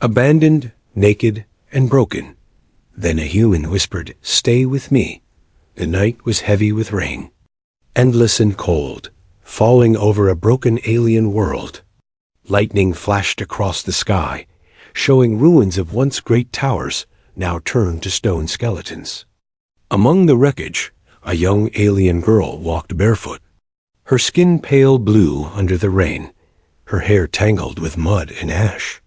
Abandoned, naked, and broken. Then a human whispered, "Stay with me." The night was heavy with rain, endless and cold, falling over a broken alien world. Lightning flashed across the sky, showing ruins of once great towers, now turned to stone skeletons. Among the wreckage, a young alien girl walked barefoot, her skin pale blue under the rain, her hair tangled with mud and ash.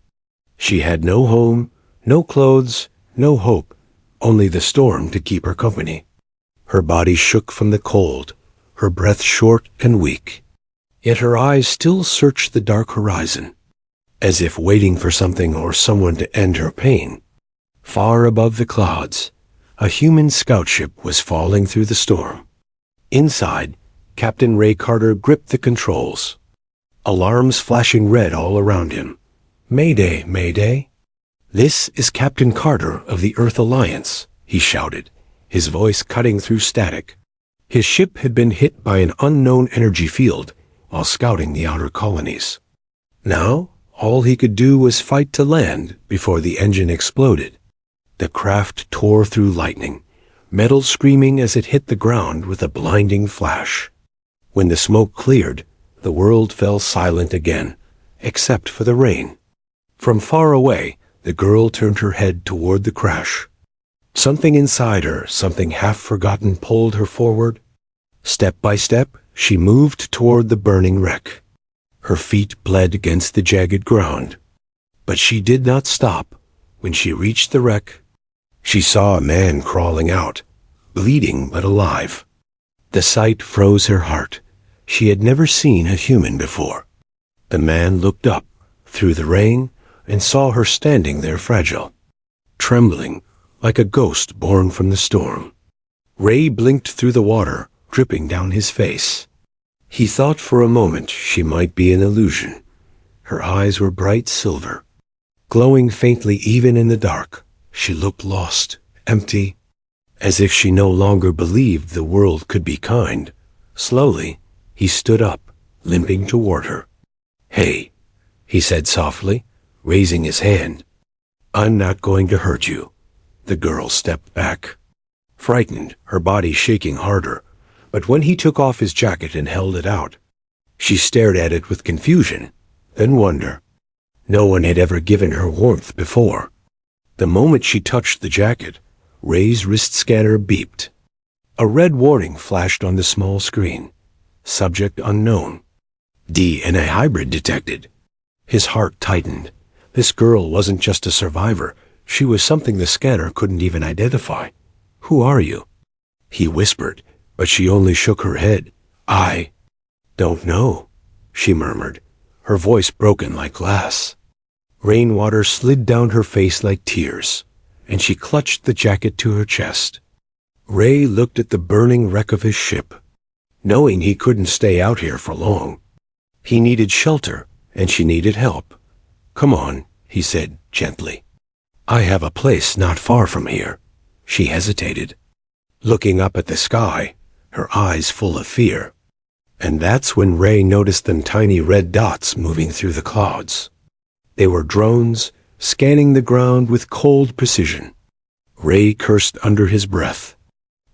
She had no home, no clothes, no hope, only the storm to keep her company. Her body shook from the cold, her breath short and weak. Yet her eyes still searched the dark horizon, as if waiting for something or someone to end her pain. Far above the clouds, a human scout ship was falling through the storm. Inside, Captain Ray Carter gripped the controls, alarms flashing red all around him. "Mayday, Mayday. This is Captain Carter of the Earth Alliance," he shouted, his voice cutting through static. His ship had been hit by an unknown energy field while scouting the outer colonies. Now, all he could do was fight to land before the engine exploded. The craft tore through lightning, metal screaming as it hit the ground with a blinding flash. When the smoke cleared, the world fell silent again, except for the rain. From far away, the girl turned her head toward the crash. Something inside her, something half-forgotten, pulled her forward. Step by step, she moved toward the burning wreck. Her feet bled against the jagged ground. But she did not stop. When she reached the wreck, she saw a man crawling out, bleeding but alive. The sight froze her heart. She had never seen a human before. The man looked up through the rain and saw her standing there fragile, trembling like a ghost born from the storm. Ray blinked through the water, dripping down his face. He thought for a moment she might be an illusion. Her eyes were bright silver, glowing faintly even in the dark. She looked lost, empty, as if she no longer believed the world could be kind. Slowly, he stood up, limping toward her. "Hey," he said softly, raising his hand. "I'm not going to hurt you." The girl stepped back, frightened, her body shaking harder. But when he took off his jacket and held it out, she stared at it with confusion, then wonder. No one had ever given her warmth before. The moment she touched the jacket, Ray's wrist scanner beeped. A red warning flashed on the small screen. Subject unknown. DNA hybrid detected. His heart tightened. This girl wasn't just a survivor. She was something the scanner couldn't even identify. "Who are you?" he whispered, but she only shook her head. "I don't know," she murmured, her voice broken like glass. Rainwater slid down her face like tears, and she clutched the jacket to her chest. Ray looked at the burning wreck of his ship, knowing he couldn't stay out here for long. He needed shelter, and she needed help. "Come on," he said gently. "I have a place not far from here." She hesitated, looking up at the sky, her eyes full of fear. And that's when Ray noticed them tiny red dots moving through the clouds. They were drones, scanning the ground with cold precision. Ray cursed under his breath.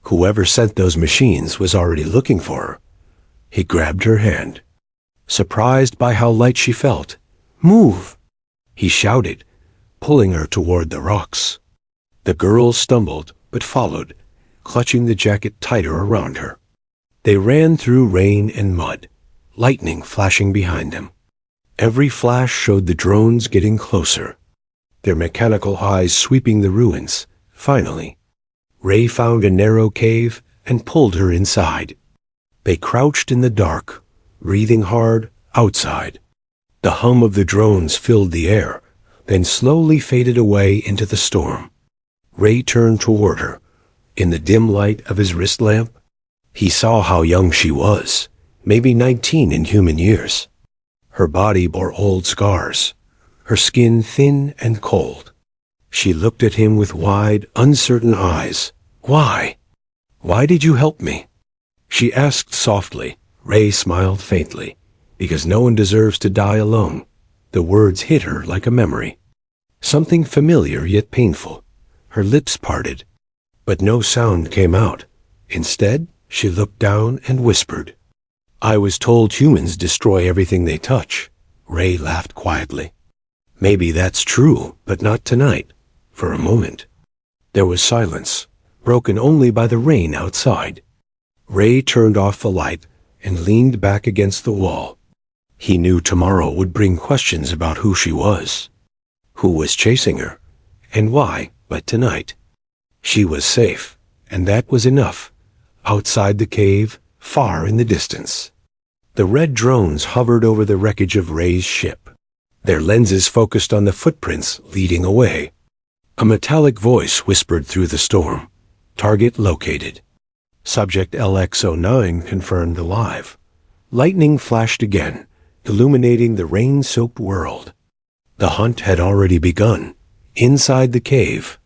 Whoever sent those machines was already looking for her. He grabbed her hand, surprised by how light she felt. "Move!" he shouted, pulling her toward the rocks. The girl stumbled, but followed, clutching the jacket tighter around her. They ran through rain and mud, lightning flashing behind them. Every flash showed the drones getting closer, their mechanical eyes sweeping the ruins. Finally, Ray found a narrow cave and pulled her inside. They crouched in the dark, breathing hard outside. The hum of the drones filled the air, then slowly faded away into the storm. Ray turned toward her. In the dim light of his wrist lamp, he saw how young she was, maybe 19 in human years. Her body bore old scars, her skin thin and cold. She looked at him with wide, uncertain eyes. "Why? Why did you help me?" she asked softly. Ray smiled faintly. "Because no one deserves to die alone." The words hit her like a memory. Something familiar yet painful. Her lips parted, but no sound came out. Instead, she looked down and whispered, "I was told humans destroy everything they touch." Ray laughed quietly. "Maybe that's true, but not tonight." For a moment, there was silence, broken only by the rain outside. Ray turned off the light and leaned back against the wall. He knew tomorrow would bring questions about who she was, who was chasing her, and why, but tonight, she was safe, and that was enough. Outside the cave, far in the distance, the red drones hovered over the wreckage of Ray's ship. Their lenses focused on the footprints leading away. A metallic voice whispered through the storm, "Target located." Subject LX-09 confirmed alive. Lightning flashed again, illuminating the rain-soaked world. The hunt had already begun. Inside the cave,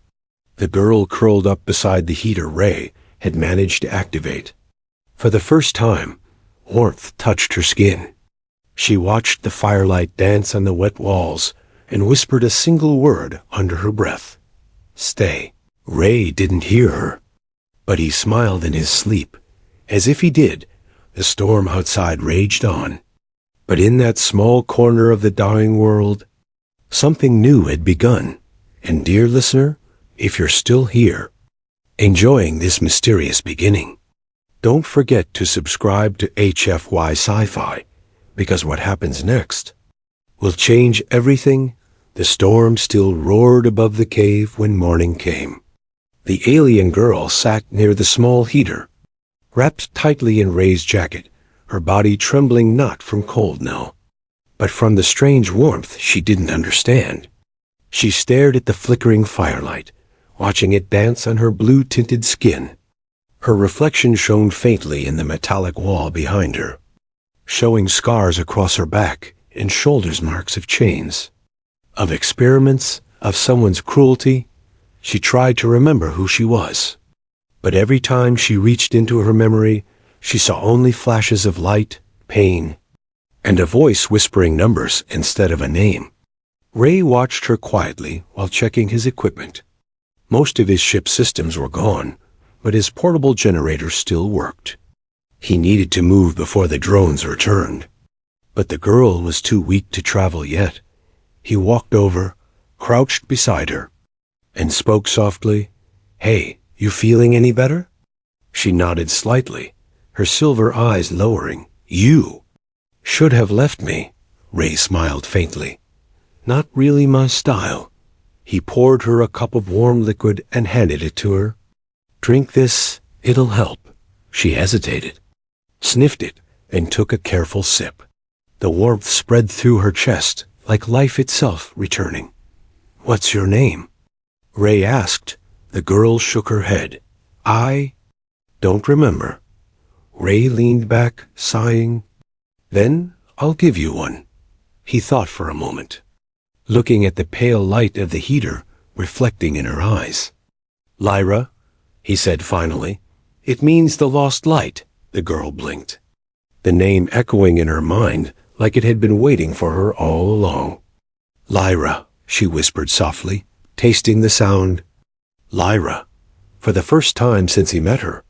the girl curled up beside the heater Ray had managed to activate. For the first time, warmth touched her skin. She watched the firelight dance on the wet walls and whispered a single word under her breath. "Stay." Ray didn't hear her, but he smiled in his sleep. As if he did, the storm outside raged on. But in that small corner of the dying world, something new had begun. And dear listener, if you're still here, enjoying this mysterious beginning, don't forget to subscribe to HFY Sci-Fi, because what happens next will change everything. The storm still roared above the cave when morning came. The alien girl sat near the small heater, wrapped tightly in Ray's jacket, her body trembling not from cold now, but from the strange warmth she didn't understand. She stared at the flickering firelight, watching it dance on her blue-tinted skin. Her reflection shone faintly in the metallic wall behind her, showing scars across her back and shoulders marks of chains, of experiments, of someone's cruelty. She tried to remember who she was, but every time she reached into her memory, she saw only flashes of light, pain, and a voice whispering numbers instead of a name. Ray watched her quietly while checking his equipment. Most of his ship's systems were gone, but his portable generator still worked. He needed to move before the drones returned. But the girl was too weak to travel yet. He walked over, crouched beside her, and spoke softly, "Hey, you feeling any better?" She nodded slightly, her silver eyes lowering. "You should have left me." Ray smiled faintly. "Not really my style." He poured her a cup of warm liquid and handed it to her. "Drink this, it'll help." She hesitated, sniffed it, and took a careful sip. The warmth spread through her chest, like life itself returning. "What's your name?" Ray asked. The girl shook her head. "I don't remember." Ray leaned back, sighing. "Then I'll give you one." He thought for a moment, looking at the pale light of the heater reflecting in her eyes. "Lyra," he said finally. "It means the lost light." The girl blinked, the name echoing in her mind like it had been waiting for her all along. "Lyra," she whispered softly, tasting the sound. Lyra, for the first time since he met her.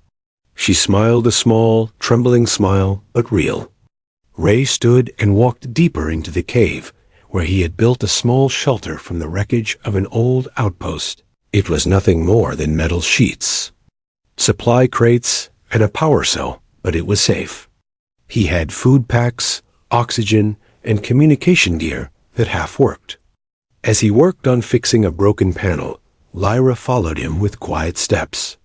She smiled a small, trembling smile, but real. Ray stood and walked deeper into the cave, where he had built a small shelter from the wreckage of an old outpost. It was nothing more than metal sheets, supply crates, and a power cell, but it was safe. He had food packs, oxygen, and communication gear that half worked. As he worked on fixing a broken panel, Lyra followed him with quiet steps.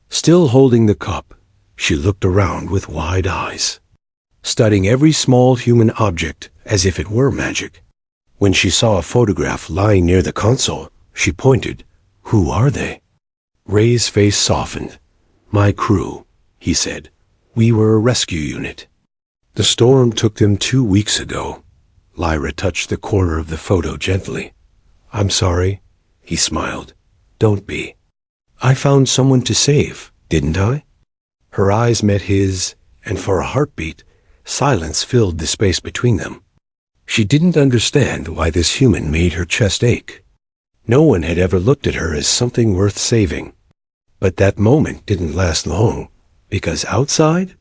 Still holding the cup, she looked around with wide eyes, studying every small human object as if it were magic. When she saw a photograph lying near the console, she pointed. "Who are they?" Ray's face softened. "My crew," he said. "We were a rescue unit. The storm took them 2 weeks ago." Lyra touched the corner of the photo gently. "I'm sorry," he smiled. "Don't be. I found someone to save, didn't I?" Her eyes met his, and for a heartbeat, silence filled the space between them. She didn't understand why this human made her chest ache. No one had ever looked at her as something worth saving. But that moment didn't last long, because outside,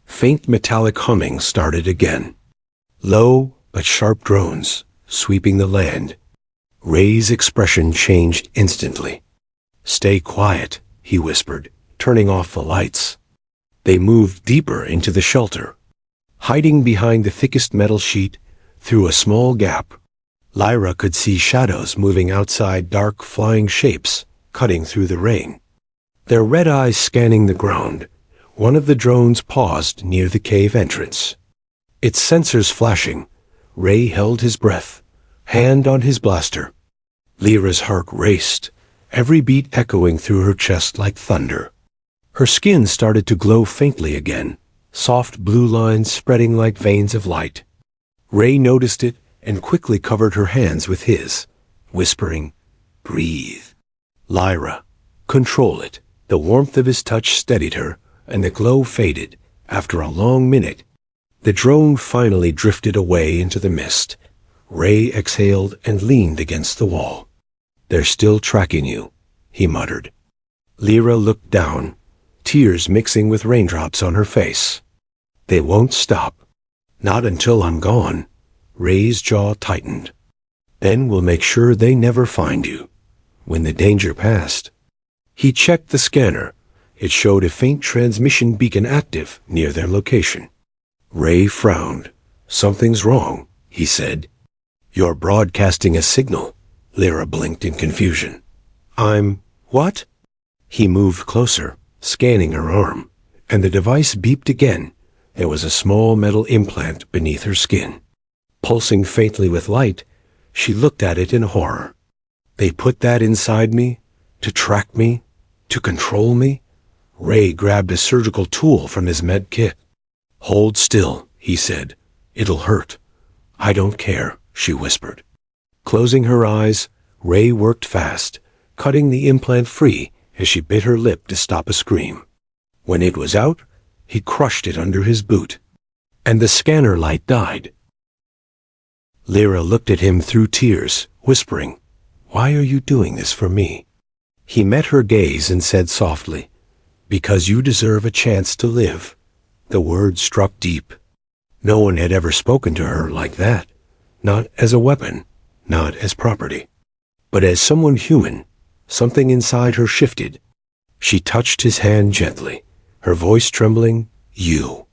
faint metallic humming started again. Low but sharp drones sweeping the land. Ray's expression changed instantly. "Stay quiet," he whispered, turning off the lights. They moved deeper into the shelter, hiding behind the thickest metal sheet through a small gap. Lyra could see shadows moving outside, dark flying shapes cutting through the rain. Their red eyes scanning the ground, one of the drones paused near the cave entrance. Its sensors flashing, Ray held his breath, hand on his blaster. Lyra's heart raced, every beat echoing through her chest like thunder. Her skin started to glow faintly again, soft blue lines spreading like veins of light. Ray noticed it and quickly covered her hands with his, whispering, "Breathe. Lyra, control it." The warmth of his touch steadied her, and the glow faded. After a long minute, the drone finally drifted away into the mist. Ray exhaled and leaned against the wall. "They're still tracking you," he muttered. Lyra looked down, tears mixing with raindrops on her face. "They won't stop. Not until I'm gone." Ray's jaw tightened. "Then we'll make sure they never find you." When the danger passed, he checked the scanner. It showed a faint transmission beacon active near their location. Ray frowned. "Something's wrong," he said. "You're broadcasting a signal." Lyra blinked in confusion. What?" He moved closer, scanning her arm, and the device beeped again. There was a small metal implant beneath her skin. Pulsing faintly with light, she looked at it in horror. "They put that inside me? To track me? To control me?" Ray grabbed a surgical tool from his med kit. "Hold still," he said. "It'll hurt." "I don't care," she whispered. Closing her eyes, Ray worked fast, cutting the implant free as she bit her lip to stop a scream. When it was out, he crushed it under his boot, and the scanner light died. Lyra looked at him through tears, whispering, "Why are you doing this for me?" He met her gaze and said softly, "Because you deserve a chance to live." The words struck deep. No one had ever spoken to her like that, not as a weapon, not as property, but as someone human. Something inside her shifted. She touched his hand gently, her voice trembling. You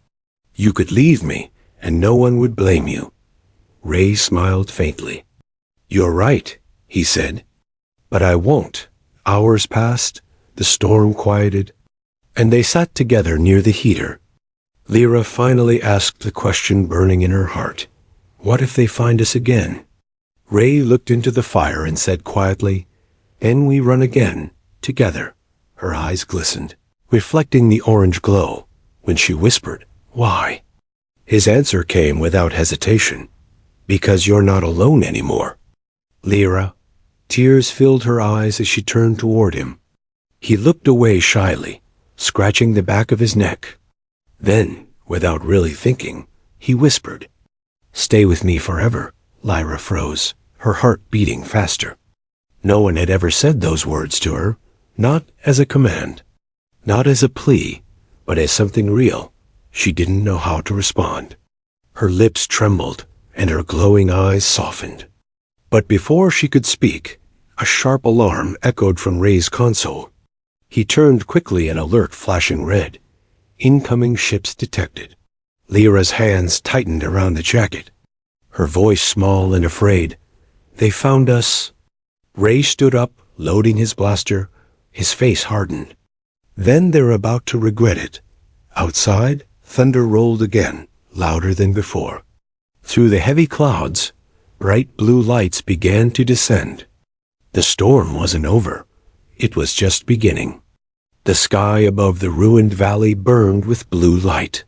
could leave me, and no one would blame you." Ray smiled faintly. "You're right," he said. "But I won't." Hours passed, the storm quieted, and they sat together near the heater. Lyra finally asked the question burning in her heart. "What if they find us again?" Ray looked into the fire and said quietly, "And we run again, together." Her eyes glistened, reflecting the orange glow. When she whispered, "Why?" his answer came without hesitation. "Because you're not alone anymore." Lyra, tears filled her eyes as she turned toward him. He looked away shyly, scratching the back of his neck. Then, without really thinking, he whispered, "Stay with me forever." Lyra froze, her heart beating faster. No one had ever said those words to her, not as a command, not as a plea, but as something real. She didn't know how to respond. Her lips trembled, and her glowing eyes softened. But before she could speak, a sharp alarm echoed from Ray's console. He turned quickly, an alert flashing red. Incoming ships detected. Lyra's hands tightened around the jacket, her voice small and afraid. "They found us." Ray stood up, loading his blaster, his face hardened. "Then they're about to regret it." Outside, thunder rolled again, louder than before. Through the heavy clouds, bright blue lights began to descend. The storm wasn't over. It was just beginning. The sky above the ruined valley burned with blue light.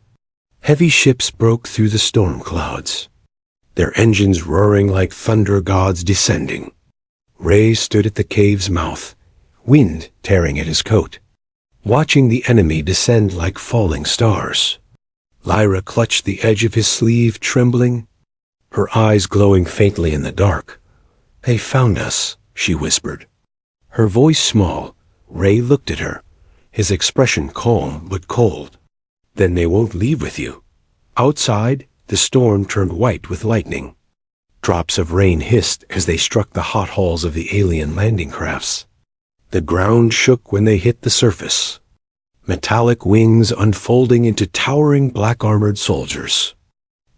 Heavy ships broke through the storm clouds, their engines roaring like thunder gods descending. Ray stood at the cave's mouth, wind tearing at his coat, watching the enemy descend like falling stars. Lyra clutched the edge of his sleeve, trembling, her eyes glowing faintly in the dark. "They found us," she whispered. Her voice small. Ray looked at her, his expression calm but cold. Then they won't leave with you. Outside, the storm turned white with lightning. Drops of rain hissed as they struck the hot hulls of the alien landing crafts. The ground shook when they hit the surface, metallic wings unfolding into towering black-armored soldiers.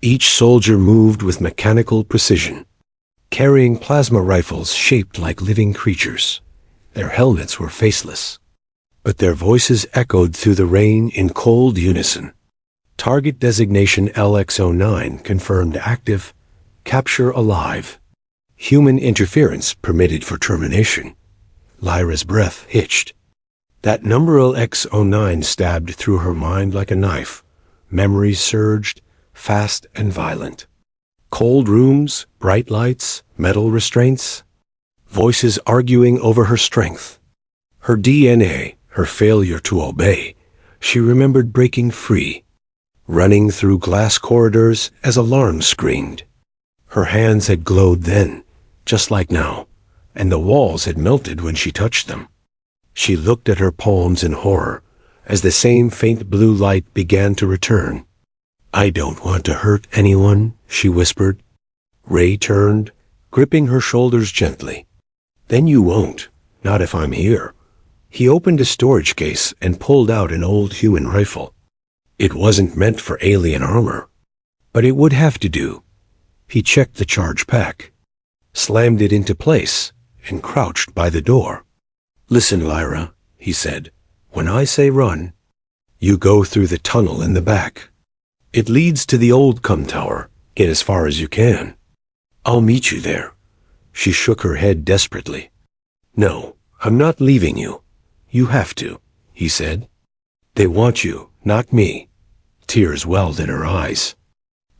Each soldier moved with mechanical precision, carrying plasma rifles shaped like living creatures. Their helmets were faceless, but their voices echoed through the rain in cold unison. Target designation LX-09 confirmed active. Capture alive. Human interference permitted for termination. Lyra's breath hitched. That number LX-09 stabbed through her mind like a knife. Memories surged, fast and violent. Cold rooms, bright lights, metal restraints. Voices arguing over her strength. Her DNA, her failure to obey. She remembered breaking free, running through glass corridors as alarms screamed. Her hands had glowed then, just like now, and the walls had melted when she touched them. She looked at her palms in horror as the same faint blue light began to return. I don't want to hurt anyone, she whispered. Ray turned, gripping her shoulders gently. Then you won't, not if I'm here. He opened a storage case and pulled out an old human rifle. It wasn't meant for alien armor, but it would have to do. He checked the charge pack, slammed it into place, and crouched by the door. Listen, Lyra, he said. When I say run, you go through the tunnel in the back. It leads to the old cum tower. Get as far as you can. I'll meet you there. She shook her head desperately. No, I'm not leaving you. You have to, he said. They want you, not me. Tears welled in her eyes.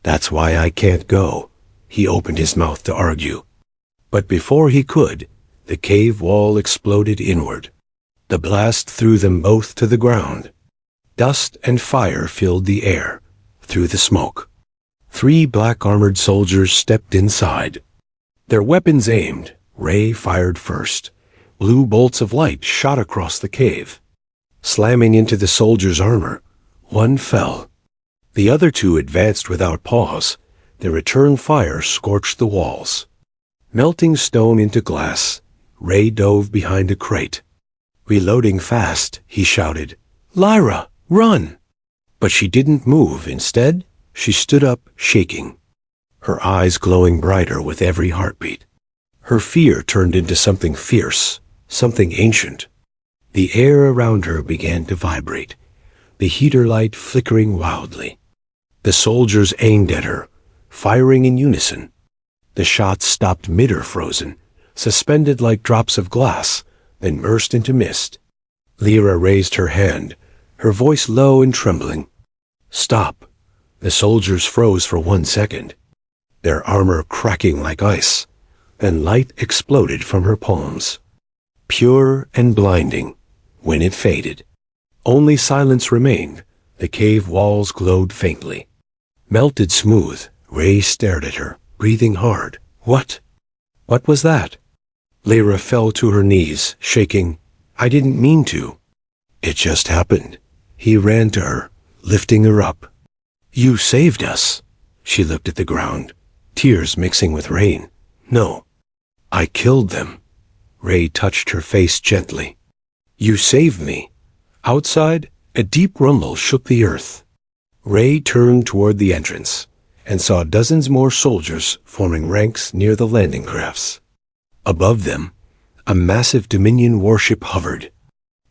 That's why I can't go. He opened his mouth to argue. But before he could, the cave wall exploded inward. The blast threw them both to the ground. Dust and fire filled the air, through the smoke. 3 black-armored soldiers stepped inside. Their weapons aimed. Ray fired first. Blue bolts of light shot across the cave, slamming into the soldier's armor. One fell. The other 2 advanced without pause. Their return fire scorched the walls. Melting stone into glass, Ray dove behind a crate. Reloading fast, he shouted, Lyra, run! But she didn't move. Instead, she stood up, shaking, her eyes glowing brighter with every heartbeat. Her fear turned into something fierce, something ancient. The air around her began to vibrate, the heater light flickering wildly. The soldiers aimed at her, firing in unison. The shots stopped mid-air frozen, suspended like drops of glass, then burst into mist. Lyra raised her hand, her voice low and trembling. Stop. The soldiers froze for 1 second, their armor cracking like ice. Then light exploded from her palms, pure and blinding. When it faded, only silence remained. The cave walls glowed faintly. Melted smooth, Ray stared at her, breathing hard. What was that? Lyra fell to her knees, shaking. I didn't mean to. It just happened. He ran to her, lifting her up. You saved us. She looked at the ground, tears mixing with rain. No, I killed them. Ray touched her face gently. You saved me. Outside, a deep rumble shook the earth. Ray turned toward the entrance and saw dozens more soldiers forming ranks near the landing crafts. Above them, a massive Dominion warship hovered,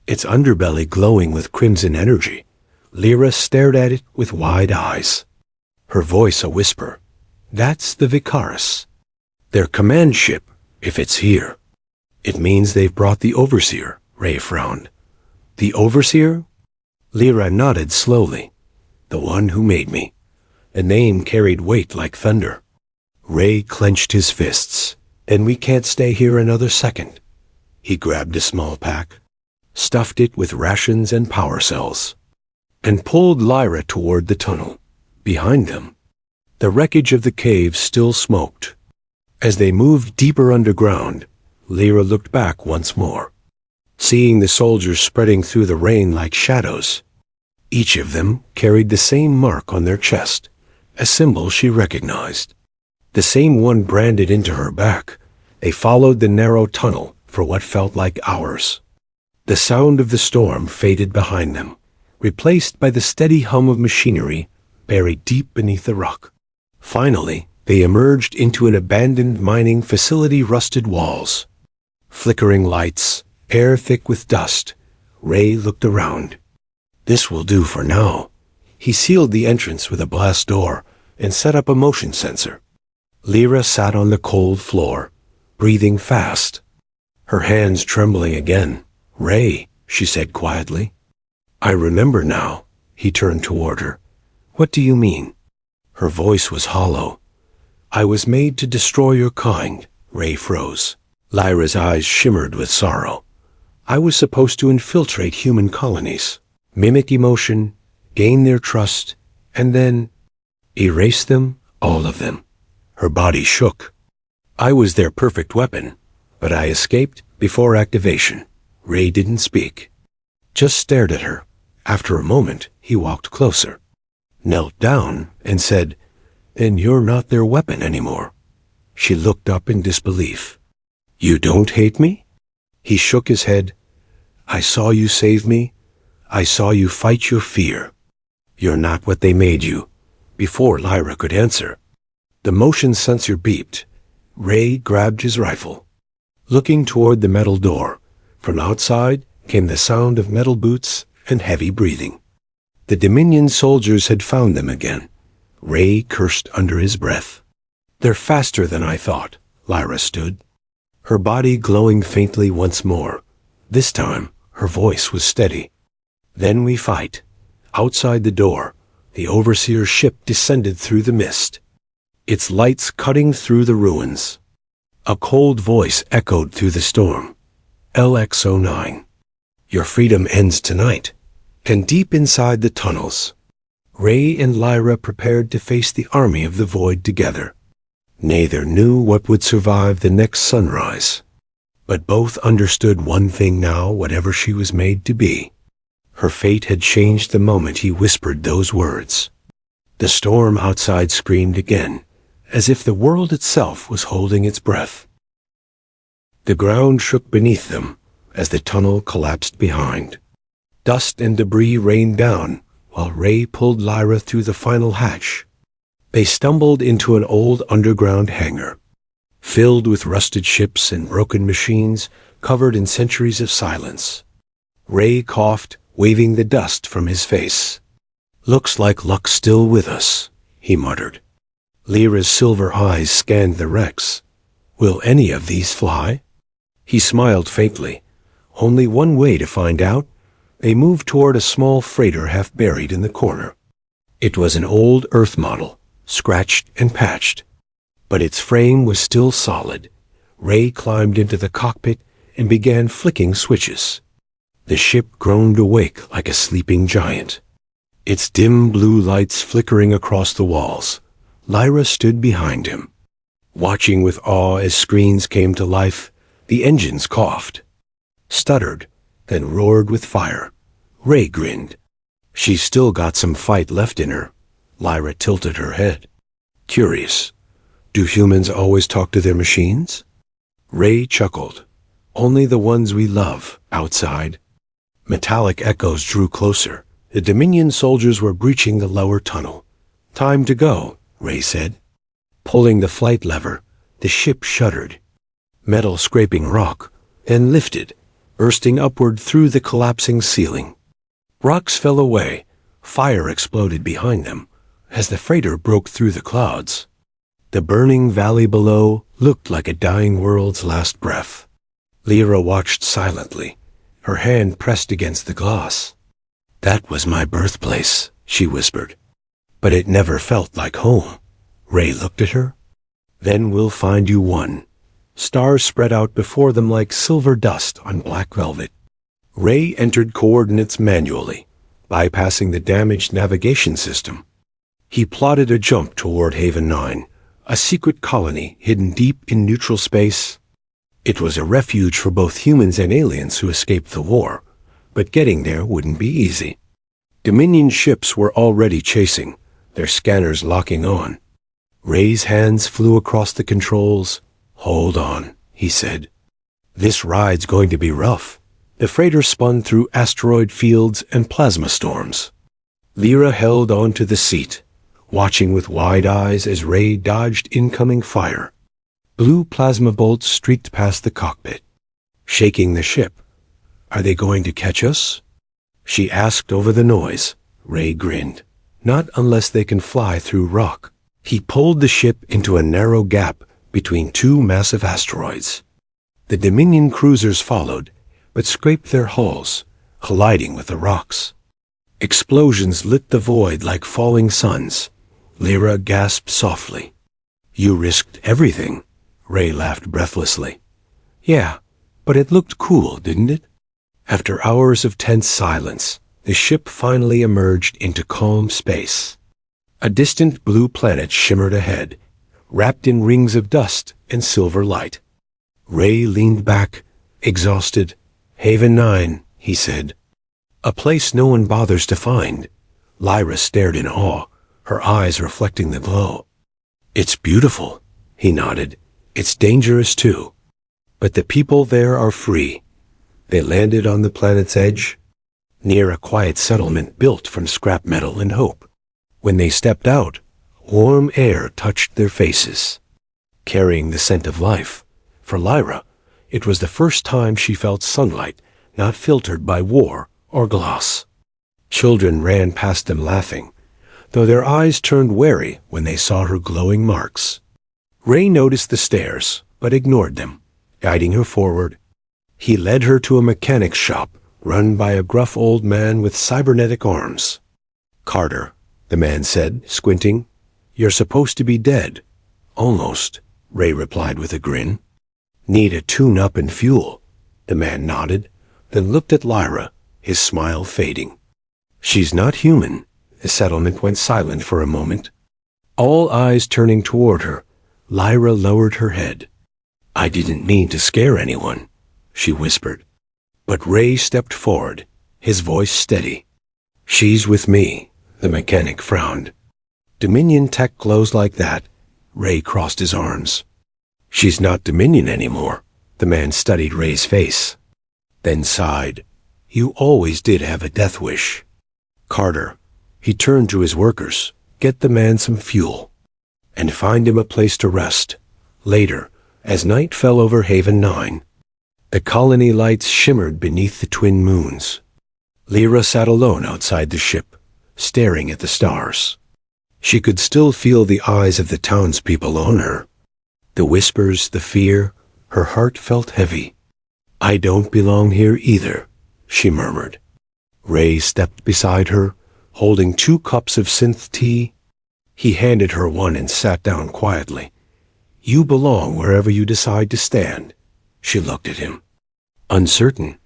its underbelly glowing with crimson energy. Lyra stared at it with wide eyes, her voice a whisper. That's the Vicaris. Their command ship, if it's here. It means they've brought the Overseer, Ray frowned. The Overseer? Lyra nodded slowly. The one who made me. A name carried weight like thunder. Ray clenched his fists. And we can't stay here another second. He grabbed a small pack, stuffed it with rations and power cells, and pulled Lyra toward the tunnel. Behind them, the wreckage of the cave still smoked. As they moved deeper underground, Lyra looked back once more, seeing the soldiers spreading through the rain like shadows. Each of them carried the same mark on their chest, a symbol she recognized. The same one branded into her back. They followed the narrow tunnel for what felt like hours. The sound of the storm faded behind them, replaced by the steady hum of machinery buried deep beneath the rock. Finally, they emerged into an abandoned mining facility, rusted walls, flickering lights, air thick with dust. Ray looked around. This will do for now. He sealed the entrance with a blast door and set up a motion sensor. Lyra sat on the cold floor, breathing fast, her hands trembling again. "Ray," she said quietly. "I remember now." He turned toward her. "What do you mean?" Her voice was hollow. "I was made to destroy your kind." Ray froze. Lyra's eyes shimmered with sorrow. "I was supposed to infiltrate human colonies, mimic emotion, gain their trust, and then erase them, all of them." Her body shook. "I was their perfect weapon, but I escaped before activation." Ray didn't speak, just stared at her. After a moment, he walked closer, knelt down, and said, "Then you're not their weapon anymore." She looked up in disbelief. "You don't hate me?" He shook his head. "I saw you save me. I saw you fight your fear. You're not what they made you." Before Lyra could answer, the motion sensor beeped. Ray grabbed his rifle, looking toward the metal door. From outside came the sound of metal boots and heavy breathing. The Dominion soldiers had found them again. Ray cursed under his breath. "They're faster than I thought." Lyra stood, her body glowing faintly once more. This time, her voice was steady. "Then we fight." Outside the door, the Overseer's ship descended through the mist, its lights cutting through the ruins. A cold voice echoed through the storm. "LX-09. Your freedom ends tonight." And deep inside the tunnels, Ray and Lyra prepared to face the army of the void together. Neither knew what would survive the next sunrise, but both understood one thing now, whatever she was made to be. Her fate had changed the moment he whispered those words. The storm outside screamed again, as if the world itself was holding its breath. The ground shook beneath them as the tunnel collapsed behind. Dust and debris rained down while Ray pulled Lyra through the final hatch. They stumbled into an old underground hangar, filled with rusted ships and broken machines covered in centuries of silence. Ray coughed, waving the dust from his face. "Looks like luck's still with us," he muttered. Lyra's silver eyes scanned the wrecks. "Will any of these fly?" He smiled faintly. "Only one way to find out." They moved toward a small freighter half buried in the corner. It was an old Earth model, scratched and patched, but its frame was still solid. Ray climbed into the cockpit and began flicking switches. The ship groaned awake like a sleeping giant, its dim blue lights flickering across the walls. Lyra stood behind him, watching with awe as screens came to life. The engines coughed, stuttered, then roared with fire. Ray grinned. "She's still got some fight left in her." Lyra tilted her head. "Curious. Do humans always talk to their machines?" Ray chuckled. "Only the ones we love, outside." Metallic echoes drew closer. The Dominion soldiers were breaching the lower tunnel. "Time to go," Ray said. Pulling the flight lever, the ship shuddered, metal scraping rock, and lifted, bursting upward through the collapsing ceiling. Rocks fell away. Fire exploded behind them as the freighter broke through the clouds. The burning valley below looked like a dying world's last breath. Lyra watched silently, her hand pressed against the glass. "That was my birthplace," she whispered. "But it never felt like home." Ray looked at her. "Then we'll find you one." Stars spread out before them like silver dust on black velvet. Ray entered coordinates manually, bypassing the damaged navigation system. He plotted a jump toward Haven 9, a secret colony hidden deep in neutral space. It was a refuge for both humans and aliens who escaped the war, but getting there wouldn't be easy. Dominion ships were already chasing, their scanners locking on. Ray's hands flew across the controls. "Hold on," he said. "This ride's going to be rough." The freighter spun through asteroid fields and plasma storms. Lyra held on to the seat, watching with wide eyes as Ray dodged incoming fire. Blue plasma bolts streaked past the cockpit, shaking the ship. "Are they going to catch us?" she asked over the noise. Ray grinned. "Not unless they can fly through rock." He pulled the ship into a narrow gap between two massive asteroids. The Dominion cruisers followed, but scraped their hulls, colliding with the rocks. Explosions lit the void like falling suns. Lyra gasped softly. "You risked everything," Ray laughed breathlessly. "Yeah, but it looked cool, didn't it?" After hours of tense silence, the ship finally emerged into calm space. A distant blue planet shimmered ahead, wrapped in rings of dust and silver light. Ray leaned back, exhausted. "Haven 9, he said. "A place no one bothers to find." Lyra stared in awe, her eyes reflecting the glow. "It's beautiful," he nodded. "It's dangerous too. But the people there are free." They landed on the planet's edge, near a quiet settlement built from scrap metal and hope. When they stepped out, warm air touched their faces, carrying the scent of life. For Lyra, it was the first time she felt sunlight not filtered by war or gloss. Children ran past them laughing, though their eyes turned wary when they saw her glowing marks. Ray noticed the stares, but ignored them, guiding her forward. He led her to a mechanic's shop run by a gruff old man with cybernetic arms. "Carter," the man said, squinting. "You're supposed to be dead." "Almost," Ray replied with a grin. "Need a tune-up and fuel." The man nodded, then looked at Lyra, his smile fading. "She's not human." The settlement went silent for a moment. All eyes turning toward her, Lyra lowered her head. "I didn't mean to scare anyone," she whispered. But Ray stepped forward, his voice steady. "She's with me," the mechanic frowned. "Dominion tech glows like that." Ray crossed his arms. "She's not Dominion anymore." The man studied Ray's face, then sighed. "You always did have a death wish." "Carter," he turned to his workers, "get the man some fuel, and find him a place to rest." Later, as night fell over Haven 9, the colony lights shimmered beneath the twin moons. Lyra sat alone outside the ship, staring at the stars. She could still feel the eyes of the townspeople on her. The whispers, the fear, her heart felt heavy. "I don't belong here either," she murmured. Ray stepped beside her, holding 2 cups of synth tea. He handed her one and sat down quietly. "You belong wherever you decide to stand." She looked at him, uncertain.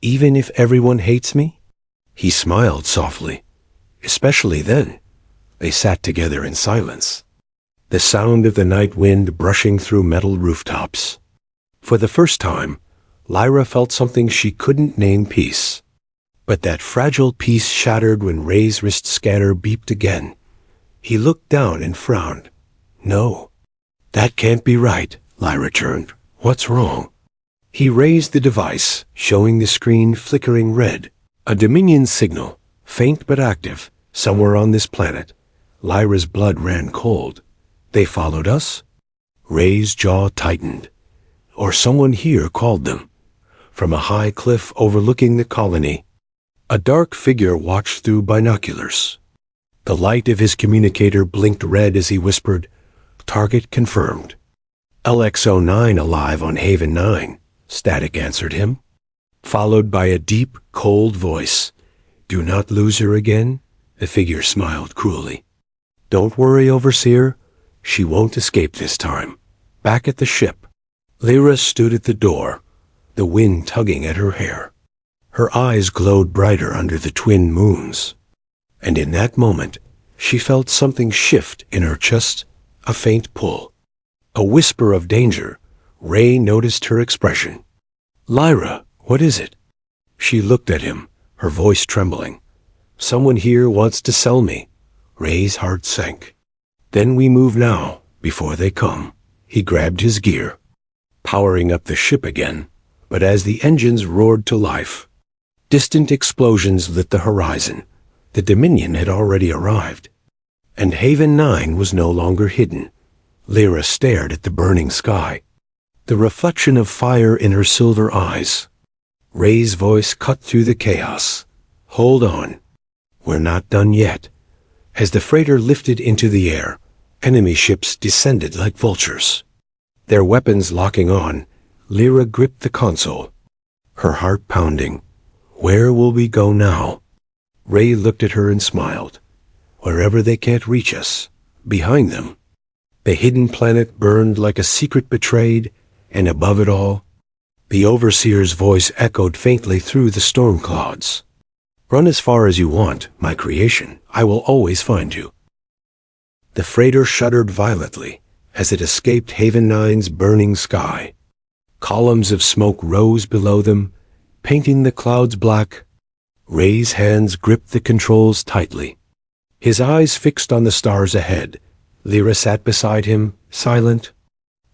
"Even if everyone hates me?" He smiled softly. "Especially then." They sat together in silence, the sound of the night wind brushing through metal rooftops. For the first time, Lyra felt something she couldn't name peace. But that fragile peace shattered when Ray's wrist scanner beeped again. He looked down and frowned. "No, that can't be right," Lyra turned. "What's wrong?" He raised the device, showing the screen flickering red. A Dominion signal, faint but active, somewhere on this planet. Lyra's blood ran cold. "They followed us?" Ray's jaw tightened. "Or someone here called them." From a high cliff overlooking the colony, a dark figure watched through binoculars. The light of his communicator blinked red as he whispered, "Target confirmed." "LX-09 alive on Haven 9, static answered him, followed by a deep, cold voice. "Do not lose her again?" The figure smiled cruelly. "Don't worry, Overseer. She won't escape this time." Back at the ship, Lyra stood at the door, the wind tugging at her hair. Her eyes glowed brighter under the twin moons. And in that moment, she felt something shift in her chest, a faint pull, a whisper of danger, Ray noticed her expression. "Lyra, what is it?" She looked at him, her voice trembling. "Someone here wants to sell me." Ray's heart sank. "Then we move now, before they come." He grabbed his gear, powering up the ship again, but as the engines roared to life, distant explosions lit the horizon. The Dominion had already arrived, and Haven 9 was no longer hidden. Lyra stared at the burning sky, the reflection of fire in her silver eyes. Ray's voice cut through the chaos. "Hold on. We're not done yet." As the freighter lifted into the air, enemy ships descended like vultures. Their weapons locking on, Lyra gripped the console, her heart pounding. Where will we go now? Ray looked at her and smiled. Wherever they can't reach us, behind them. The hidden planet burned like a secret betrayed, and above it all, the Overseer's voice echoed faintly through the storm clouds. "Run as far as you want, my creation. I will always find you." The freighter shuddered violently as it escaped Haven 9's burning sky. Columns of smoke rose below them, painting the clouds black. Ray's hands gripped the controls tightly, his eyes fixed on the stars ahead. Lyra sat beside him, silent,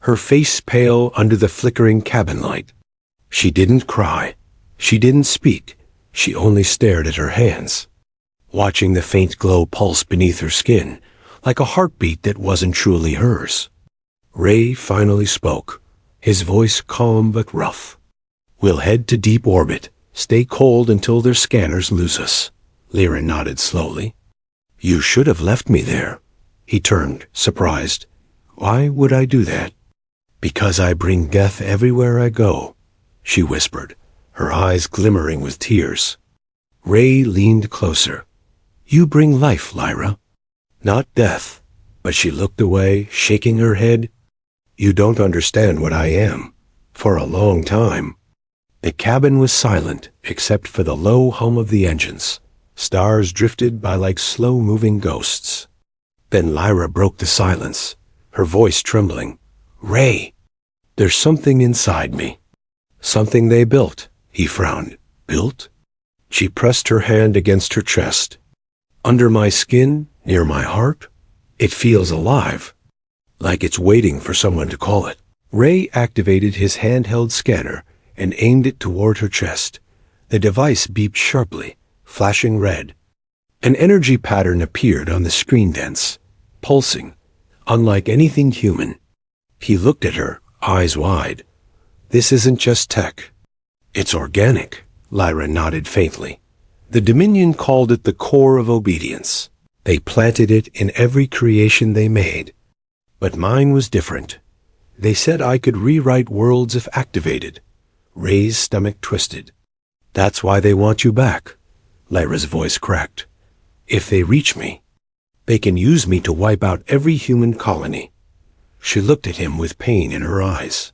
her face pale under the flickering cabin light. She didn't cry. She didn't speak. She only stared at her hands, watching the faint glow pulse beneath her skin, like a heartbeat that wasn't truly hers. Ray finally spoke, his voice calm but rough. "We'll head to deep orbit. Stay cold until their scanners lose us." Lyra nodded slowly. "You should have left me there." He turned, surprised. "Why would I do that?" "Because I bring death everywhere I go," she whispered, her eyes glimmering with tears. Ray leaned closer. "You bring life, Lyra. Not death." But she looked away, shaking her head. "You don't understand what I am. For a long time." The cabin was silent, except for the low hum of the engines. Stars drifted by like slow-moving ghosts. Then Lyra broke the silence, her voice trembling. "Ray, there's something inside me." "Something they built," he frowned. "Built?" She pressed her hand against her chest. "Under my skin, near my heart, it feels alive, like it's waiting for someone to call it." Ray activated his handheld scanner and aimed it toward her chest. The device beeped sharply, flashing red. An energy pattern appeared on the screen dense, pulsing, unlike anything human. He looked at her, eyes wide. "This isn't just tech. It's organic." Lyra nodded faintly. "The Dominion called it the core of obedience. They planted it in every creation they made. But mine was different. They said I could rewrite worlds if activated." Ray's stomach twisted. "That's why they want you back." Lyra's voice cracked. "If they reach me, they can use me to wipe out every human colony." She looked at him with pain in her eyes.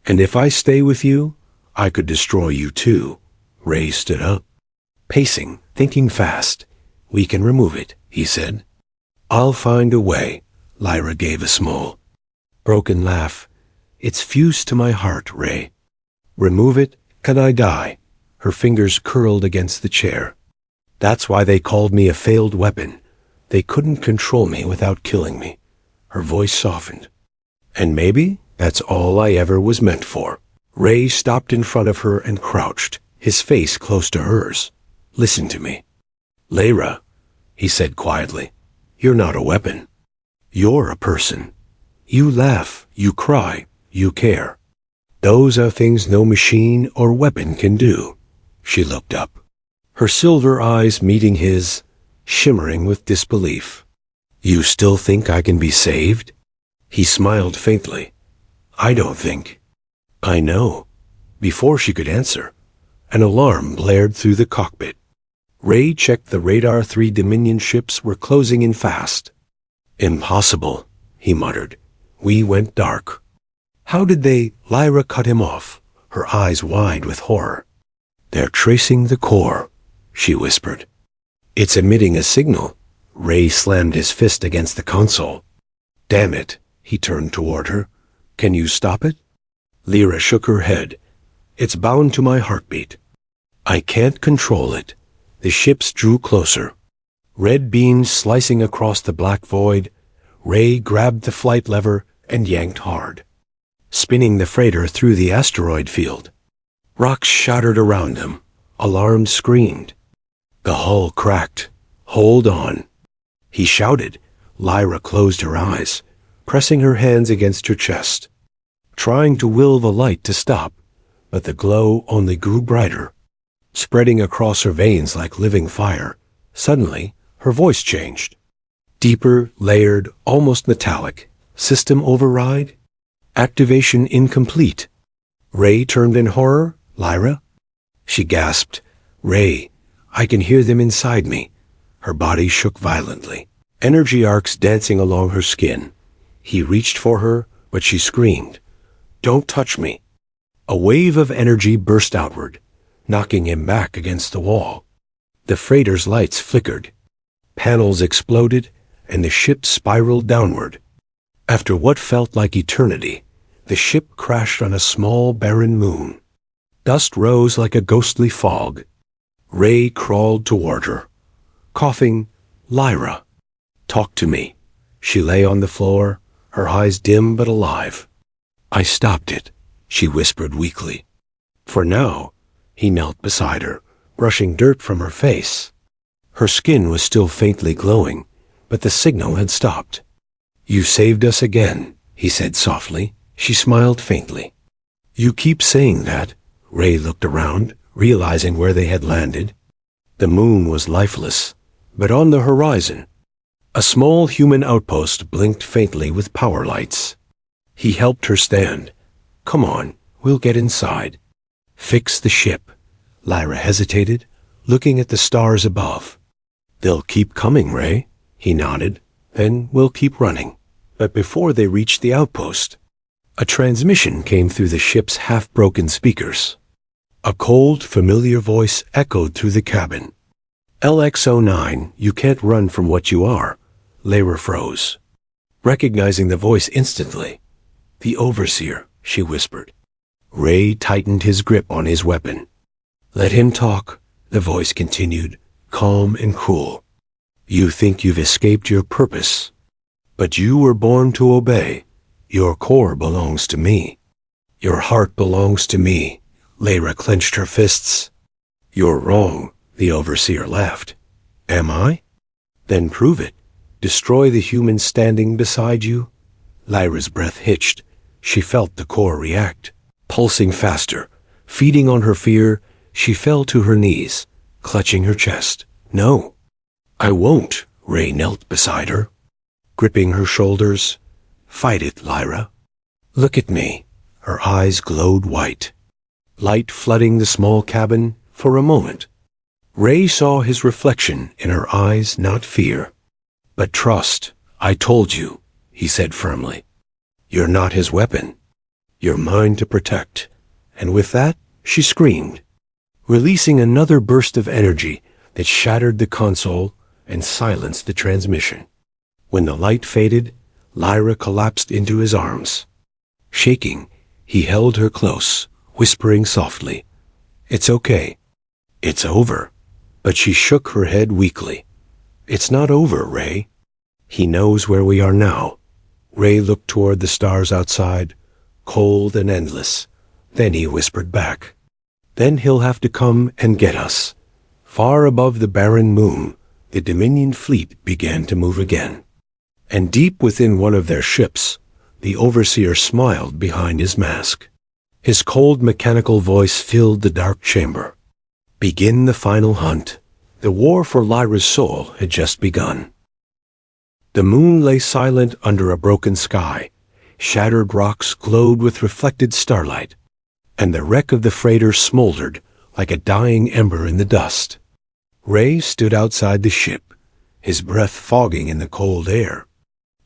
"And if I stay with you, I could destroy you too." Ray stood up, pacing, thinking fast. "We can remove it," he said. "I'll find a way." Lyra gave a small, broken laugh. "It's fused to my heart, Ray. Remove it, and I die." Her fingers curled against the chair. "That's why they called me a failed weapon. They couldn't control me without killing me." Her voice softened. "And maybe that's all I ever was meant for." Ray stopped in front of her and crouched, his face close to hers. "Listen to me. Lyra," he said quietly, "you're not a weapon. You're a person. You laugh, you cry, you care. Those are things no machine or weapon can do." She looked up, her silver eyes meeting his, shimmering with disbelief. "You still think I can be saved?" He smiled faintly. "I don't think." "I know." Before she could answer, an alarm blared through the cockpit. Ray checked the radar. 3 Dominion ships were closing in fast. "Impossible," he muttered. "We went dark." "How did they—" Lyra cut him off, her eyes wide with horror. "They're tracing the core," she whispered. "It's emitting a signal." Ray slammed his fist against the console. "Damn it." He turned toward her. "Can you stop it?" Lyra shook her head. It's bound to my heartbeat. I can't control it. The ships drew closer. Red beams slicing across the black void, Ray grabbed the flight lever and yanked hard, spinning the freighter through the asteroid field. Rocks shattered around him. Alarms screamed. The hull cracked. Hold on. He shouted. Lyra closed her eyes, pressing her hands against her chest, trying to will the light to stop, but the glow only grew brighter, spreading across her veins like living fire. Suddenly, her voice changed. Deeper, layered, almost metallic. System override? Activation incomplete. Ray turned in horror. Lyra? She gasped. Ray, I can hear them inside me. Her body shook violently, energy arcs dancing along her skin. He reached for her, but she screamed. Don't touch me. A wave of energy burst outward, knocking him back against the wall. The freighter's lights flickered. Panels exploded, and the ship spiraled downward. After what felt like eternity, the ship crashed on a small, barren moon. Dust rose like a ghostly fog. Ray crawled toward her, coughing, Lyra. Talk to me. She lay on the floor, her eyes dim but alive. I stopped it, she whispered weakly. For now, he knelt beside her, brushing dirt from her face. Her skin was still faintly glowing, but the signal had stopped. You saved us again, he said softly. She smiled faintly. You keep saying that. Ray looked around, realizing where they had landed. The moon was lifeless, but on the horizon, a small human outpost blinked faintly with power lights. He helped her stand. Come on, we'll get inside. Fix the ship. Lyra hesitated, looking at the stars above. They'll keep coming, Ray. He nodded. Then we'll keep running. But before they reached the outpost, a transmission came through the ship's half-broken speakers. A cold, familiar voice echoed through the cabin. LX-09, you can't run from what you are. Lyra froze, recognizing the voice instantly. The Overseer, she whispered. Ray tightened his grip on his weapon. Let him talk, the voice continued, calm and cool. You think you've escaped your purpose, but you were born to obey. Your core belongs to me. Your heart belongs to me. Lyra clenched her fists. You're wrong, the Overseer laughed. Am I? Then prove it. Destroy the human standing beside you. Lyra's breath hitched. She felt the core react, pulsing faster. Feeding on her fear, she fell to her knees, clutching her chest. No, I won't. Ray knelt beside her, gripping her shoulders. Fight it, Lyra. Look at me. Her eyes glowed white, light flooding the small cabin for a moment. Ray saw his reflection in her eyes, not fear. But trust, I told you, he said firmly. You're not his weapon. You're mine to protect. And with that, she screamed, releasing another burst of energy that shattered the console and silenced the transmission. When the light faded, Lyra collapsed into his arms. Shaking, he held her close, whispering softly, It's okay. It's over. But she shook her head weakly. It's not over, Ray. He knows where we are now. Ray looked toward the stars outside, cold and endless. Then he whispered back, Then he'll have to come and get us. Far above the barren moon, the Dominion fleet began to move again. And deep within one of their ships, the Overseer smiled behind his mask. His cold mechanical voice filled the dark chamber. Begin the final hunt. The war for Lyra's soul had just begun. The moon lay silent under a broken sky. Shattered rocks glowed with reflected starlight, and the wreck of the freighter smoldered like a dying ember in the dust. Ray stood outside the ship, his breath fogging in the cold air.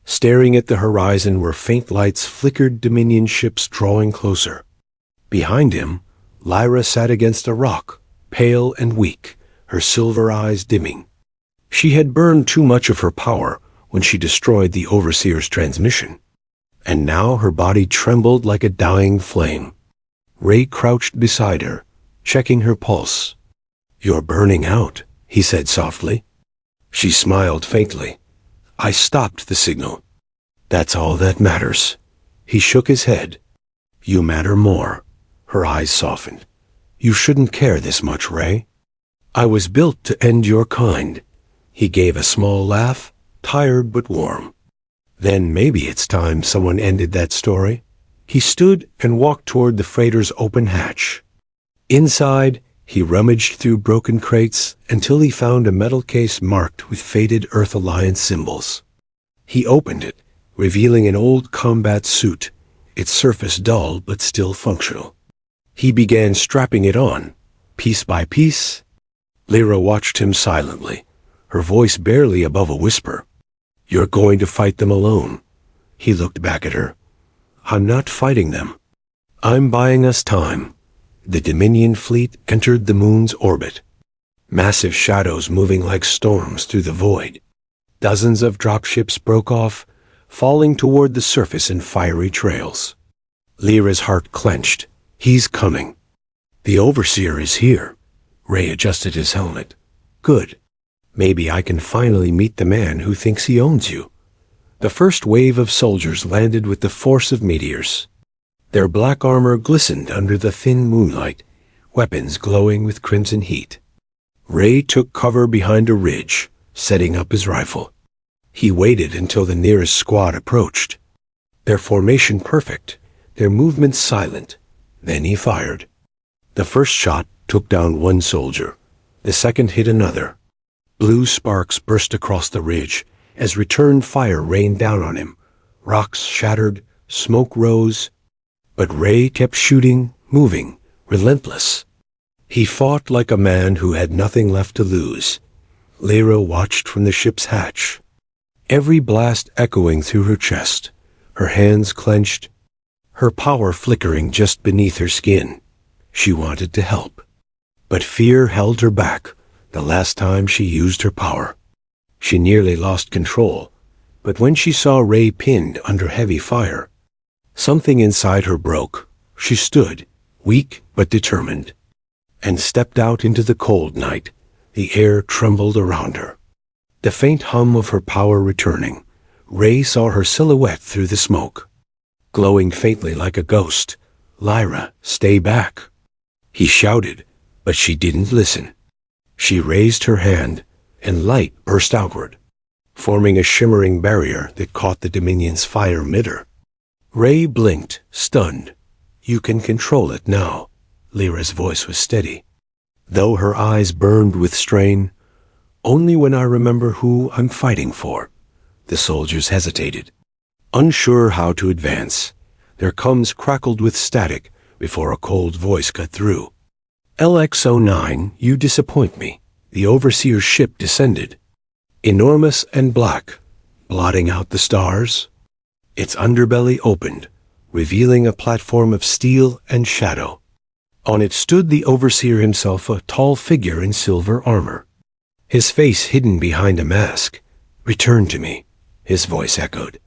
Staring at the horizon where faint lights flickered Dominion ships drawing closer. Behind him, Lyra sat against a rock, pale and weak, her silver eyes dimming. She had burned too much of her power when she destroyed the Overseer's transmission. and now her body trembled like a dying flame. Ray crouched beside her, checking her pulse. "You're burning out," he said softly. She smiled faintly. "I stopped the signal." "That's all that matters." He shook his head. "You matter more." Her eyes softened. "You shouldn't care this much, Ray. I was built to end your kind." He gave a small laugh, tired but warm. "Then maybe it's time someone ended that story." He stood and walked toward the freighter's open hatch. Inside, he rummaged through broken crates until he found a metal case marked with faded Earth Alliance symbols. He opened it, revealing an old combat suit, its surface dull but still functional. He began strapping it on, piece by piece. Lyra watched him silently, her voice barely above a whisper. "You're going to fight them alone." He looked back at her. "I'm not fighting them. I'm buying us time." The Dominion fleet entered the moon's orbit. Massive shadows moving like storms through the void. Dozens of dropships broke off, falling toward the surface in fiery trails. Lyra's heart clenched. "He's coming." "The Overseer is here." Ray adjusted his helmet. "Good. Maybe I can finally meet the man who thinks he owns you." The first wave of soldiers landed with the force of meteors. Their black armor glistened under the thin moonlight, weapons glowing with crimson heat. Ray took cover behind a ridge, setting up his rifle. He waited until the nearest squad approached. Their formation perfect, their movements silent. Then he fired. The first shot took down one soldier. The second hit another. Blue sparks burst across the ridge as return fire rained down on him. Rocks shattered, smoke rose. But Ray kept shooting, moving, relentless. He fought like a man who had nothing left to lose. Lyra watched from the ship's hatch, every blast echoing through her chest, her hands clenched, her power flickering just beneath her skin. She wanted to help, but fear held her back the last time she used her power. She nearly lost control, but when she saw Ray pinned under heavy fire, something inside her broke. She stood, weak but determined, and stepped out into the cold night. The air trembled around her. The faint hum of her power returning. Ray saw her silhouette through the smoke, glowing faintly like a ghost. "Lyra, stay back." He shouted, but she didn't listen. She raised her hand, and light burst outward, forming a shimmering barrier that caught the Dominion's fire emitter. Ray blinked, stunned. "You can control it now." Lyra's voice was steady, though her eyes burned with strain. "Only when I remember who I'm fighting for." The soldiers hesitated, unsure how to advance. Their coms crackled with static before a cold voice cut through. "LX-09, you disappoint me." The Overseer's ship descended, enormous and black, blotting out the stars. Its underbelly opened, revealing a platform of steel and shadow. On it stood the Overseer himself, a tall figure in silver armor, his face hidden behind a mask. "Return to me," his voice echoed,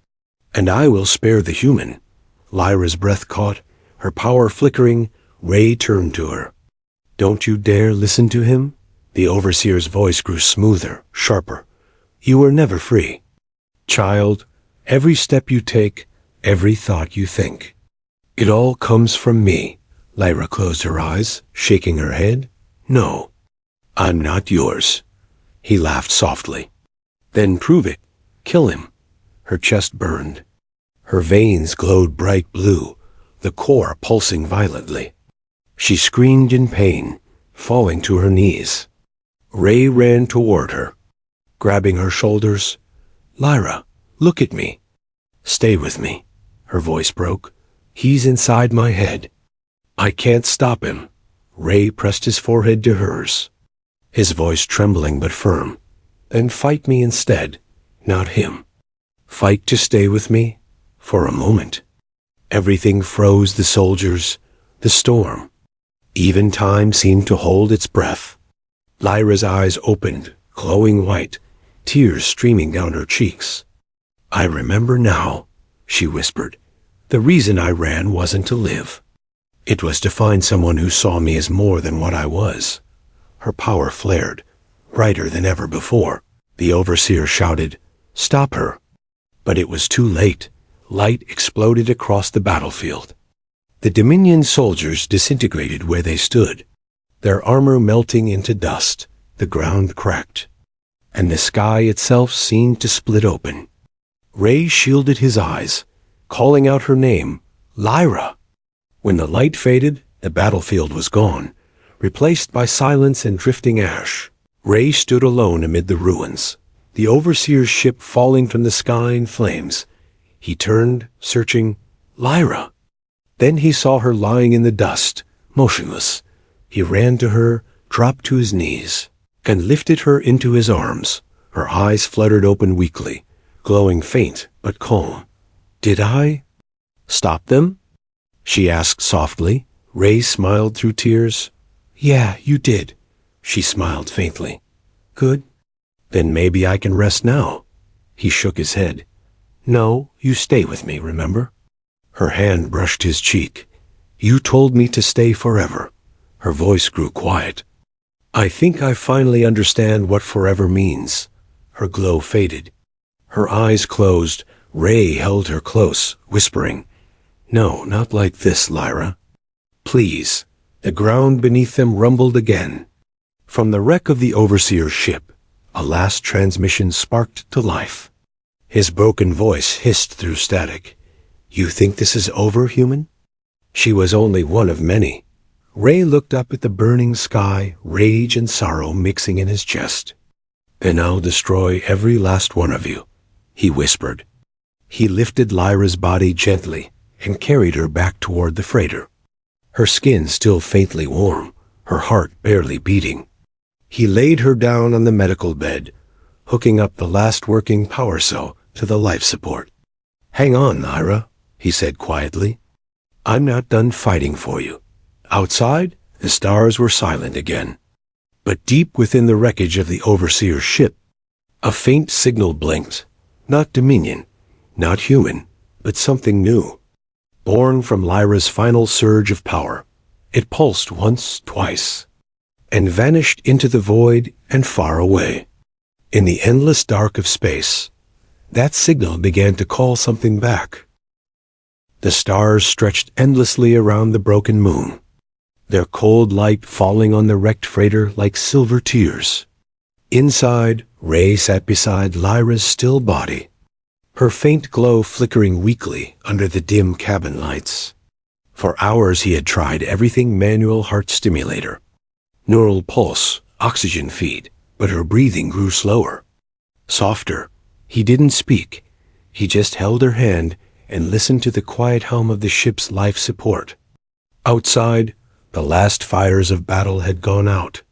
"and I will spare the human." Lyra's breath caught, her power flickering. Ray turned to her. "Don't you dare listen to him." The Overseer's voice grew smoother, sharper. "You were never free. Child, every step you take, every thought you think, it all comes from me." Lyra closed her eyes, shaking her head. "No, I'm not yours." He laughed softly. "Then prove it. Kill him." Her chest burned. Her veins glowed bright blue, the core pulsing violently. She screamed in pain, falling to her knees. Ray ran toward her, grabbing her shoulders. "Lyra, look at me." "Stay with me." Her voice broke. "He's inside my head. I can't stop him." Ray pressed his forehead to hers, his voice trembling but firm. "Then fight me instead, not him. Fight to stay with me." For a moment, everything froze. The soldiers, the storm. Even time seemed to hold its breath. Lyra's eyes opened, glowing white, tears streaming down her cheeks. "I remember now," she whispered, The reason I ran wasn't to live. It was to find someone who saw me as more than what I was. Her power flared, brighter than ever before. The overseer shouted, "Stop her!" But it was too late. Light exploded across the battlefield. The Dominion soldiers disintegrated where they stood, their armor melting into dust. The ground cracked, and the sky itself seemed to split open. Ray shielded his eyes, calling out her name, Lyra. When the light faded, the battlefield was gone, replaced by silence and drifting ash. Ray stood alone amid the ruins, the overseer's ship falling from the sky in flames. He turned, searching, Lyra. Then he saw her lying in the dust, motionless. He ran to her, dropped to his knees, and lifted her into his arms. Her eyes fluttered open weakly, glowing faint but calm. "Did I stop them?" she asked softly. Ray smiled through tears. "Yeah, you did," she smiled faintly. "Good. Then maybe I can rest now." He shook his head. "No, you stay with me, remember?" Her hand brushed his cheek. "You told me to stay forever." Her voice grew quiet. "I think I finally understand what forever means." Her glow faded. Her eyes closed. Ray held her close, whispering, "No, not like this, Lyra. Please." The ground beneath them rumbled again. From the wreck of the overseer's ship, a last transmission sparked to life. His broken voice hissed through static. "You think this is over, human?" She was only one of many. Ray looked up at the burning sky, rage and sorrow mixing in his chest. "Then I'll destroy every last one of you," he whispered. He lifted Lyra's body gently and carried her back toward the freighter. Her skin still faintly warm, her heart barely beating. He laid her down on the medical bed, hooking up the last working power cell to the life support. "Hang on, Lyra," he said quietly. "I'm not done fighting for you." Outside, the stars were silent again. But deep within the wreckage of the overseer's ship, a faint signal blinked. Not Dominion, not human, but something new. Born from Lyra's final surge of power, it pulsed once, twice, and vanished into the void and far away. In the endless dark of space, that signal began to call something back. The stars stretched endlessly around the broken moon, their cold light falling on the wrecked freighter like silver tears. Inside, Ray sat beside Lyra's still body, her faint glow flickering weakly under the dim cabin lights. For hours he had tried everything: manual heart stimulator, neural pulse, oxygen feed, but her breathing grew slower, softer. He didn't speak. He just held her hand and listened to the quiet hum of the ship's life support. Outside, the last fires of battle had gone out.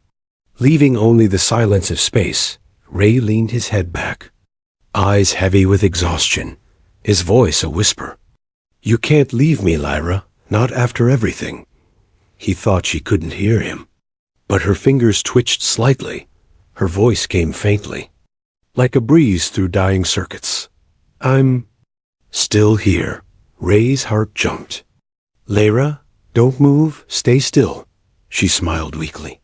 Leaving only the silence of space, Ray leaned his head back, eyes heavy with exhaustion, his voice a whisper. "You can't leave me, Lyra, not after everything." He thought she couldn't hear him, but her fingers twitched slightly. Her voice came faintly, like a breeze through dying circuits. "I'm still here." Ray's heart jumped. "Lyra, don't move, stay still." She smiled weakly,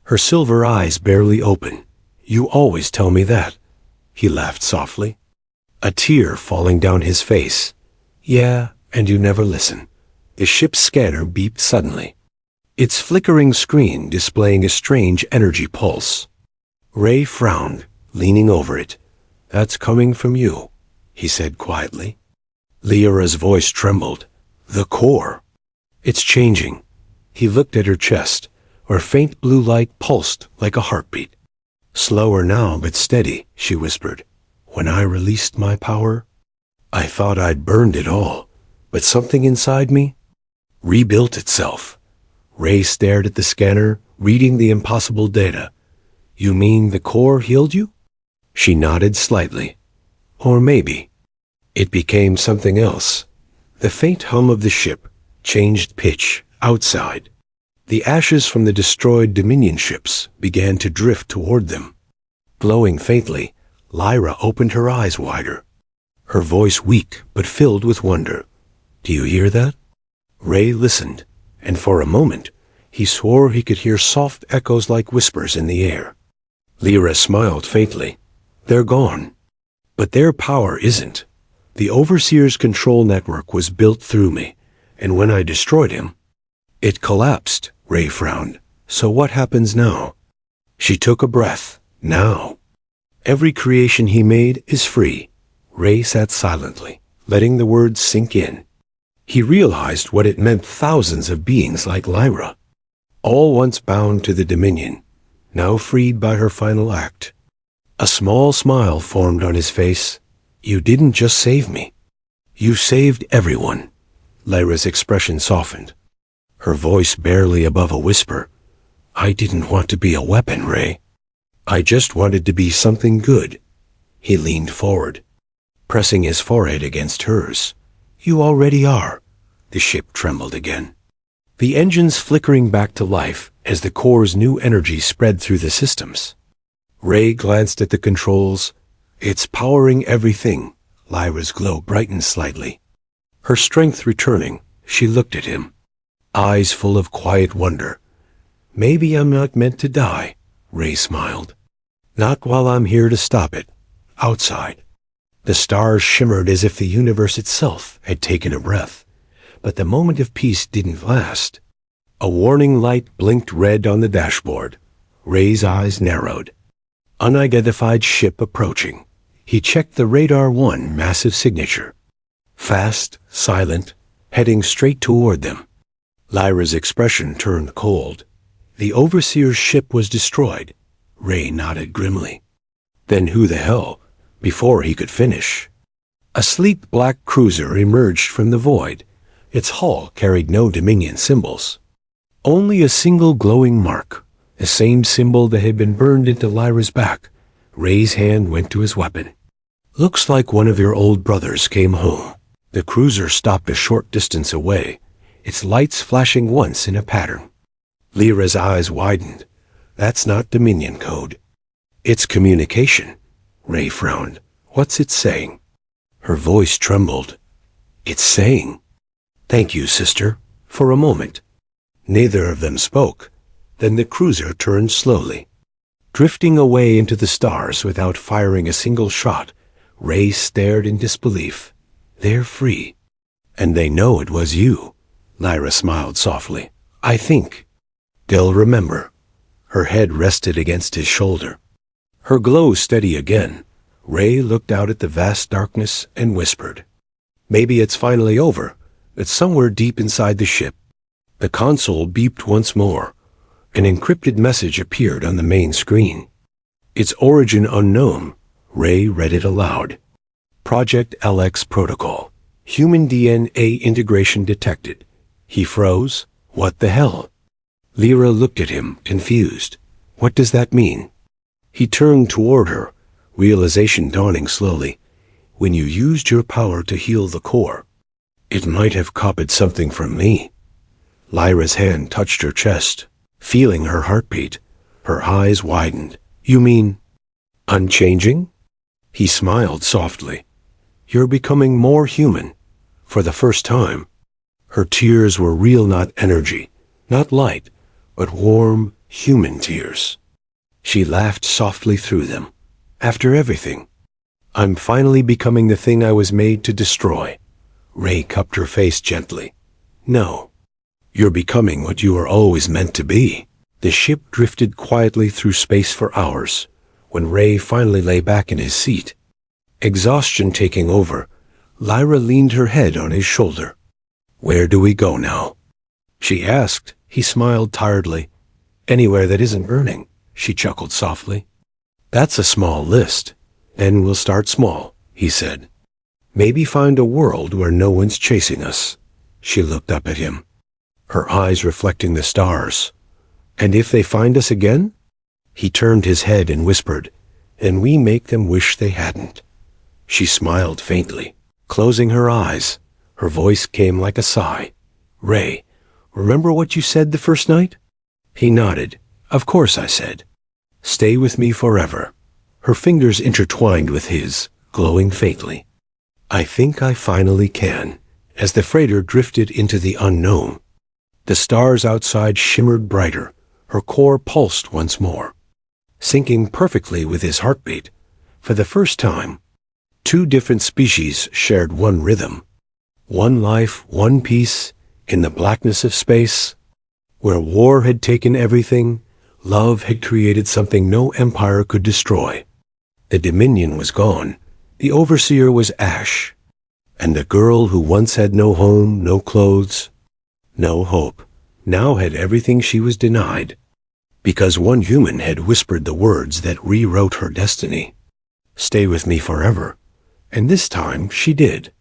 her silver eyes barely open. "You always tell me that." He laughed softly, a tear falling down his face. "Yeah, and you never listen." The ship's scanner beeped suddenly, its flickering screen displaying a strange energy pulse. Ray frowned, leaning over it. "That's coming from you," he said quietly. Lyra's voice trembled. "The core. It's changing." He looked at her chest, where faint blue light pulsed like a heartbeat. "Slower now, but steady," she whispered. "When I released my power, I thought I'd burned it all, but something inside me rebuilt itself." Ray stared at the scanner, reading the impossible data. "You mean the core healed you?" She nodded slightly. "Or maybe it became something else." The faint hum of the ship changed pitch outside. The ashes from the destroyed Dominion ships began to drift toward them. Glowing faintly, Lyra opened her eyes wider, her voice weak but filled with wonder. Do you hear that? Ray listened, and for a moment, he swore he could hear soft echoes like whispers in the air. Lyra smiled faintly. They're gone. But their power isn't. The Overseer's control network was built through me, and when I destroyed him, it collapsed. Ray frowned. So what happens now? She took a breath. Now. Every creation he made is free. Ray sat silently, letting the words sink in. He realized what it meant thousands of beings like Lyra, all once bound to the Dominion, now freed by her final act. A small smile formed on his face. You didn't just save me. You saved everyone. Lyra's expression softened, her voice barely above a whisper. I didn't want to be a weapon, Ray. I just wanted to be something good. He leaned forward, pressing his forehead against hers. You already are. The ship trembled again, the engines flickering back to life as the core's new energy spread through the systems. Ray glanced at the controls. It's powering everything. Lyra's glow brightened slightly. Her strength returning, she looked at him, eyes full of quiet wonder. Maybe I'm not meant to die, Ray smiled. Not while I'm here to stop it. Outside, the stars shimmered as if the universe itself had taken a breath. But the moment of peace didn't last. A warning light blinked red on the dashboard. Ray's eyes narrowed. Unidentified ship approaching. He checked the Radar 1 massive signature. Fast, silent, heading straight toward them. Lyra's expression turned cold. The Overseer's ship was destroyed. Ray nodded grimly. Then who the hell? Before he could finish, a sleek black cruiser emerged from the void. Its hull carried no Dominion symbols. Only a single glowing mark, the same symbol that had been burned into Lyra's back. Ray's hand went to his weapon. Looks like one of your old brothers came home. The cruiser stopped a short distance away, its lights flashing once in a pattern. Lyra's eyes widened. That's not Dominion code. It's communication. Ray frowned. What's it saying? Her voice trembled. It's saying, thank you, sister, for a moment. Neither of them spoke. Then the cruiser turned slowly, drifting away into the stars without firing a single shot. Ray stared in disbelief. They're free. And they know it was you. Lyra smiled softly. I think they'll remember. Her head rested against his shoulder, her glow steady again. Ray looked out at the vast darkness and whispered, maybe it's finally over. It's somewhere deep inside the ship. The console beeped once more. An encrypted message appeared on the main screen. Its origin unknown. Ray read it aloud. Project LX protocol. Human DNA integration detected. He froze. What the hell? Lyra looked at him, confused. What does that mean? He turned toward her, realization dawning slowly. When you used your power to heal the core, it might have copied something from me. Lyra's hand touched her chest, feeling her heartbeat. Her eyes widened. You mean unchanging? He smiled softly. You're becoming more human, for the first time. Her tears were real, not energy, not light, but warm, human tears. She laughed softly through them. After everything, I'm finally becoming the thing I was made to destroy. Ray cupped her face gently. No. You're becoming what you were always meant to be. The ship drifted quietly through space for hours, when Ray finally lay back in his seat. Exhaustion taking over, Lyra leaned her head on his shoulder. Where do we go now? She asked. He smiled tiredly. Anywhere that isn't burning, she chuckled softly. That's a small list. Then we'll start small, he said. Maybe find a world where no one's chasing us. She looked up at him, her eyes reflecting the stars. And if they find us again? He turned his head and whispered, and we make them wish they hadn't. She smiled faintly, closing her eyes. Her voice came like a sigh. Ray, remember what you said the first night? He nodded. Of course, I said. Stay with me forever. Her fingers intertwined with his, glowing faintly. I think I finally can. as the freighter drifted into the unknown. The stars outside shimmered brighter, her core pulsed once more, syncing perfectly with his heartbeat. For the first time, two different species shared one rhythm. One life, one peace, in the blackness of space. Where war had taken everything, love had created something no empire could destroy. The Dominion was gone, the Overseer was ash, and the girl who once had no home, no clothes, no hope, now had everything she was denied, because one human had whispered the words that rewrote her destiny. Stay with me forever. And this time she did.